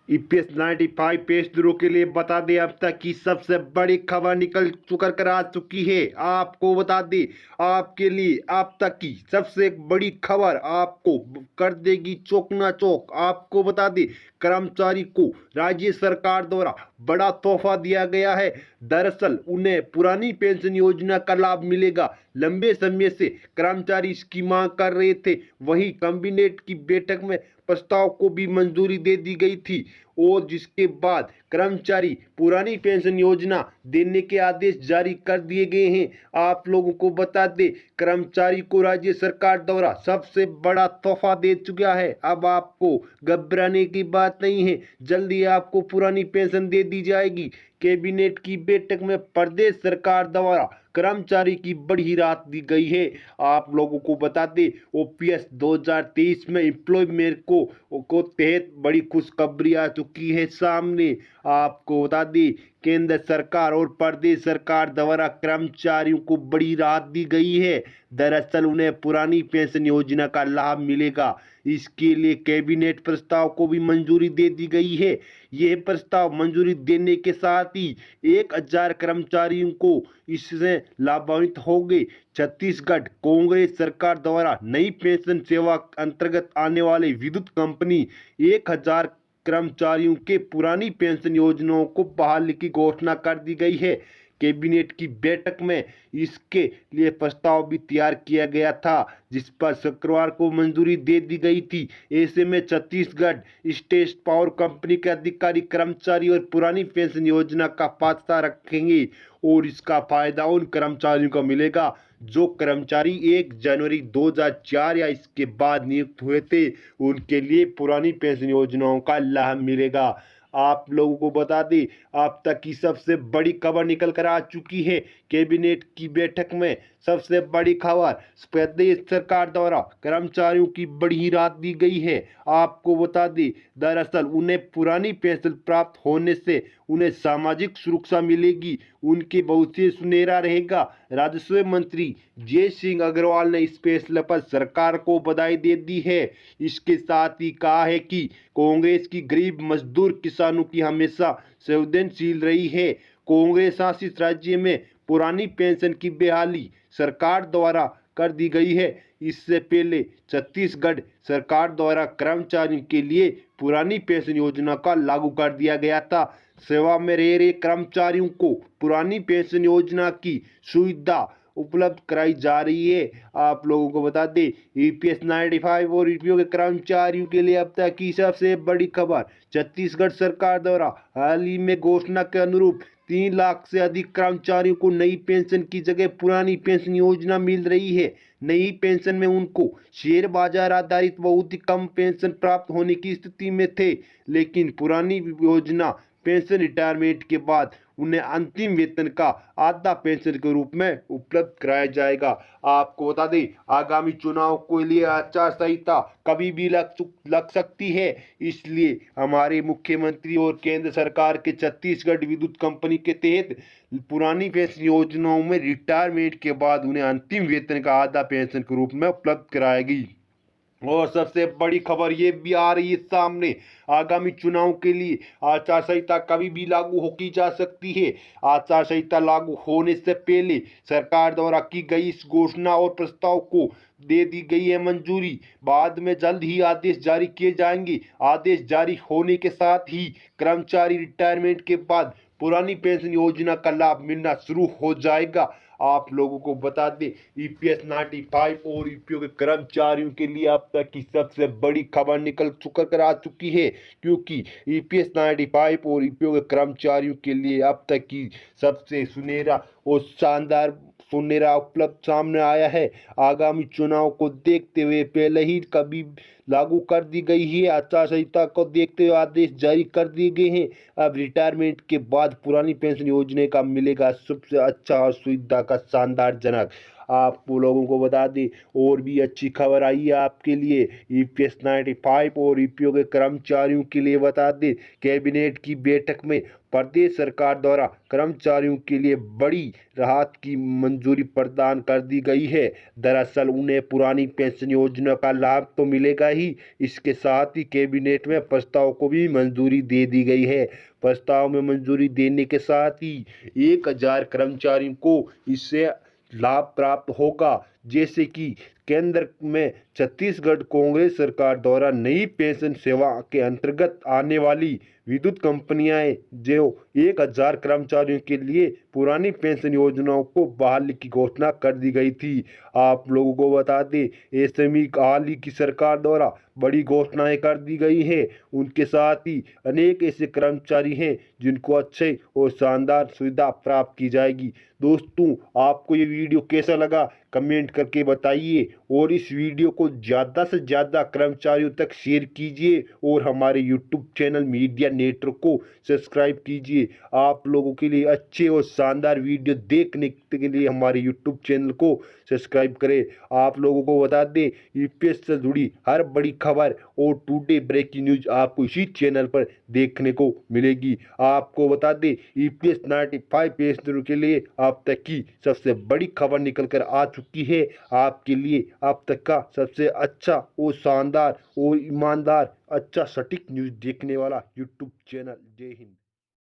EPS 95 पेशदरों के लिए बता दें अब तक की सबसे बड़ी खबर निकल कर आ चुकी है। आपको बता दें आपके लिए अब तक की सबसे बड़ी खबर आपको कर देगी चौंकना चौंक। आपको बता दें कर्मचारी को राज्य सरकार द्वारा बड़ा तोहफा दिया गया है। दरअसल उन्हें पुरानी पेंशन योजना का लाभ मिलेगा। लंबे समय से कर्मचारी इसकी मांग कर रहे थे। वहीं कैबिनेट की बैठक में प्रस्ताव को भी मंजूरी दे दी गई थी और जिसके बाद कर्मचारी पुरानी पेंशन योजना देने के आदेश जारी कर दिए गए हैं। आप लोगों को बता दें कर्मचारी को राज्य सरकार द्वारा सबसे बड़ा तोहफा दे चुका है। अब आपको घबराने की बात नहीं है, जल्दी आपको पुरानी पेंशन दे दी जाएगी। कैबिनेट की बैठक में प्रदेश सरकार द्वारा कर्मचारी की बड़ी राहत दी गई है। आप लोगों को बता दें ओपीएस 2023 में एम्प्लॉयमेंट को तहत बड़ी खुशखबरी आ चुकी है सामने। आपको बता दें केंद्र सरकार और प्रदेश सरकार द्वारा कर्मचारियों को बड़ी राहत दी गई है। दरअसल उन्हें पुरानी पेंशन योजना का लाभ मिलेगा। इसके लिए कैबिनेट प्रस्ताव को भी मंजूरी दे दी गई है। यह प्रस्ताव मंजूरी देने के साथ ही 1000 कर्मचारियों को इससे लाभान्वित होंगे। छत्तीसगढ़ कांग्रेस सरकार द्वारा नई पेंशन सेवा अंतर्गत आने वाले विद्युत कंपनी 1000 कर्मचारियों के पुरानी पेंशन योजनाओं को बहाली की घोषणा कर दी गई है। कैबिनेट की बैठक में इसके लिए प्रस्ताव भी तैयार किया गया था, जिस पर शुक्रवार को मंजूरी दे दी गई थी। ऐसे में छत्तीसगढ़ स्टेट पावर कंपनी के अधिकारी कर्मचारी और पुरानी पेंशन योजना का पात्र रखेंगे और इसका फायदा उन कर्मचारियों को मिलेगा जो कर्मचारी 1 जनवरी 2004 या इसके बाद नियुक्त हुए थे। उनके लिए पुरानी पेंशन योजनाओं का लाभ मिलेगा। आप लोगों को बता दें अब तक की सबसे बड़ी खबर निकल कर आ चुकी है। कैबिनेट की बैठक में सबसे बड़ी खबर प्रदेश सरकार द्वारा कर्मचारियों की बड़ी राहत दी गई है। आपको बता दें दरअसल उन्हें पुरानी पेंशन प्राप्त होने से उन्हें सामाजिक सुरक्षा मिलेगी, उनके भविष्य सुनहरा रहेगा। राजस्व मंत्री जय सिंह अग्रवाल ने इस फैसले पर सरकार को बधाई दे दी है। इसके साथ ही कहा है कि कांग्रेस की गरीब मजदूर किसानों की हमेशा संवेदनशील रही है। कांग्रेस शासित राज्य में पुरानी पेंशन की बहाली सरकार द्वारा कर दी गई है। इससे पहले छत्तीसगढ़ सरकार द्वारा कर्मचारियों के लिए पुरानी पेंशन योजना का लागू कर दिया गया था। सेवा में रह रहे कर्मचारियों को पुरानी पेंशन योजना की सुविधा उपलब्ध कराई जा रही है। आप लोगों को बता दें ईपीएस 95 और ईपीओ के कर्मचारियों के लिए अब तक की सबसे बड़ी खबर छत्तीसगढ़ सरकार द्वारा हाल ही में घोषणा के अनुरूप 3 लाख से अधिक कर्मचारियों को नई पेंशन की जगह पुरानी पेंशन योजना मिल रही है। नई पेंशन में उनको शेयर बाजार आधारित बहुत ही कम पेंशन प्राप्त होने की स्थिति में थे, लेकिन पुरानी योजना पेंशन रिटायरमेंट के बाद उन्हें अंतिम वेतन का आधा पेंशन के रूप में उपलब्ध कराया जाएगा। आपको बता दें आगामी चुनाव के लिए आचार संहिता कभी भी लग सकती है, इसलिए हमारे मुख्यमंत्री और केंद्र सरकार के छत्तीसगढ़ विद्युत कंपनी के तहत पुरानी पेंशन योजनाओं में रिटायरमेंट के बाद उन्हें अंतिम वेतन का आधा पेंशन के रूप में उपलब्ध कराएगी। और सबसे बड़ी खबर ये भी आ रही है सामने आगामी चुनाव के लिए आचार संहिता कभी भी लागू हो की जा सकती है। आचार संहिता लागू होने से पहले सरकार द्वारा की गई इस घोषणा और प्रस्ताव को दे दी गई है मंजूरी। बाद में जल्द ही आदेश जारी किए जाएंगे। आदेश जारी होने के साथ ही कर्मचारी रिटायरमेंट के बाद पुरानी पेंशन योजना का लाभ मिलना शुरू हो जाएगा। आप लोगों को बता दें ईपीएस 95 और ईपीओ के कर्मचारियों के लिए अब तक की सबसे बड़ी खबर निकल कर आ चुकी है, क्योंकि ईपीएस 95 और ईपीओ के कर्मचारियों के लिए अब तक की सबसे सुनहरा और शानदार उपलब्ध सामने आया है। आगामी चुनाव को देखते हुए पहले ही कभी लागू कर दी गई है। आचार संहिता को देखते हुए आदेश जारी कर दिए गए हैं। अब रिटायरमेंट के बाद पुरानी पेंशन योजना का मिलेगा सबसे अच्छा और सुविधा का शानदार जनक। आप लोगों को बता दें और भी अच्छी खबर आई है आपके लिए ईपीएस 95 और ईपीओ के कर्मचारियों के लिए बता दें कैबिनेट की बैठक में प्रदेश सरकार द्वारा कर्मचारियों के लिए बड़ी राहत की मंजूरी प्रदान कर दी गई है। दरअसल उन्हें पुरानी पेंशन योजना का लाभ तो मिलेगा ही, इसके साथ ही कैबिनेट में प्रस्ताव को भी मंजूरी दे दी गई है। प्रस्ताव में मंजूरी देने के साथ ही 1000 कर्मचारियों को इससे लाभ प्राप्त होगा। जैसे कि केंद्र में छत्तीसगढ़ कांग्रेस सरकार द्वारा नई पेंशन सेवा के अंतर्गत आने वाली विद्युत कंपनियां जो 1000 कर्मचारियों के लिए पुरानी पेंशन योजनाओं को बहाली की घोषणा कर दी गई थी। आप लोगों को बता दें ऐसे हाल ही की सरकार द्वारा बड़ी घोषणाएं कर दी गई है। उनके साथ ही अनेक ऐसे कर्मचारी हैं जिनको अच्छे और शानदार सुविधा प्राप्त की जाएगी। दोस्तों आपको ये वीडियो कैसा लगा कमेंट करके बताइए और इस वीडियो को ज़्यादा से ज़्यादा कर्मचारियों तक शेयर कीजिए और हमारे यूट्यूब चैनल मीडिया नेटवर्क को सब्सक्राइब कीजिए। आप लोगों के लिए अच्छे और शानदार वीडियो देखने के लिए हमारे यूट्यूब चैनल को सब्सक्राइब करें। आप लोगों को बता दें ईपीएस से जुड़ी हर बड़ी खबर और टुडे ब्रेकिंग न्यूज आपको इसी चैनल पर देखने को मिलेगी। आपको बता दें ईपीएस 95 पेंशनरों के लिए अब तक की सबसे बड़ी खबर निकल कर आ चुकी है। आपके लिए अब तक का सबसे अच्छा और शानदार और ईमानदार अच्छा सटीक न्यूज़ देखने वाला यूट्यूब चैनल। जय हिंद।